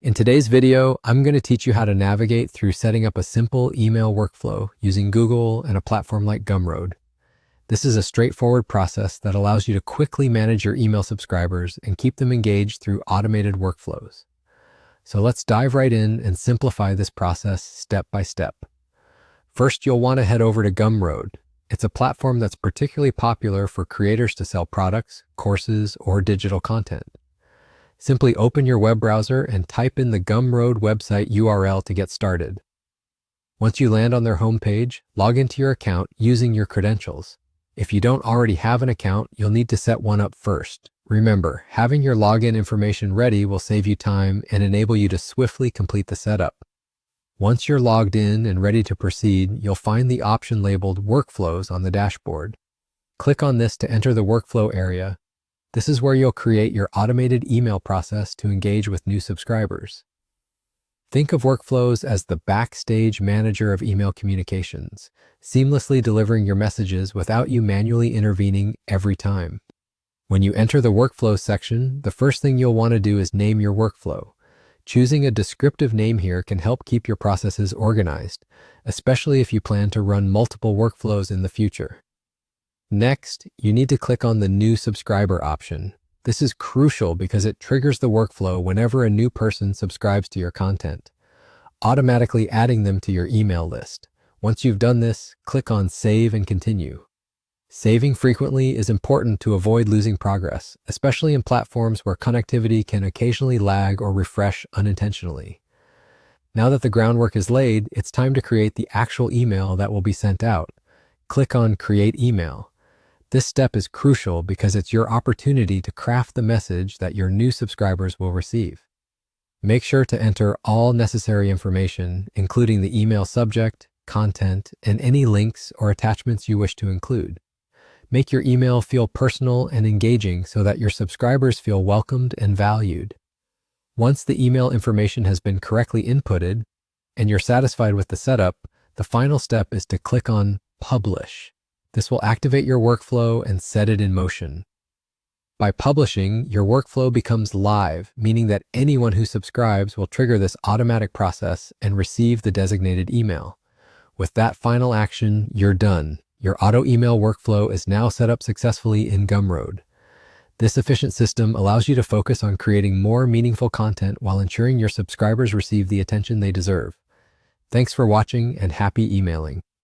In today's video, I'm going to teach you how to navigate through setting up a simple email workflow using Google and a platform like Gumroad. This is a straightforward process that allows you to quickly manage your email subscribers and keep them engaged through automated workflows. So let's dive right in and simplify this process step by step. First, you'll want to head over to Gumroad. It's a platform that's particularly popular for creators to sell products, courses, or digital content. Simply open your web browser and type in the Gumroad website URL to get started. Once you land on their homepage, log into your account using your credentials. If you don't already have an account, you'll need to set one up first. Remember, having your login information ready will save you time and enable you to swiftly complete the setup. Once you're logged in and ready to proceed, you'll find the option labeled Workflows on the dashboard. Click on this to enter the workflow area. This is where you'll create your automated email process to engage with new subscribers. Think of workflows as the backstage manager of email communications, seamlessly delivering your messages without you manually intervening every time. When you enter the workflows section, the first thing you'll want to do is name your workflow. Choosing a descriptive name here can help keep your processes organized, especially if you plan to run multiple workflows in the future. Next, you need to click on the New Subscriber option. This is crucial because it triggers the workflow whenever a new person subscribes to your content, automatically adding them to your email list. Once you've done this, click on Save and Continue. Saving frequently is important to avoid losing progress, especially in platforms where connectivity can occasionally lag or refresh unintentionally. Now that the groundwork is laid, it's time to create the actual email that will be sent out. Click on Create Email. This step is crucial because it's your opportunity to craft the message that your new subscribers will receive. Make sure to enter all necessary information, including the email subject, content, and any links or attachments you wish to include. Make your email feel personal and engaging so that your subscribers feel welcomed and valued. Once the email information has been correctly inputted and you're satisfied with the setup, the final step is to click on Publish. This will activate your workflow and set it in motion. By publishing, your workflow becomes live, meaning that anyone who subscribes will trigger this automatic process and receive the designated email. With that final action, you're done. Your auto email workflow is now set up successfully in Gumroad. This efficient system allows you to focus on creating more meaningful content while ensuring your subscribers receive the attention they deserve. Thanks for watching and happy emailing.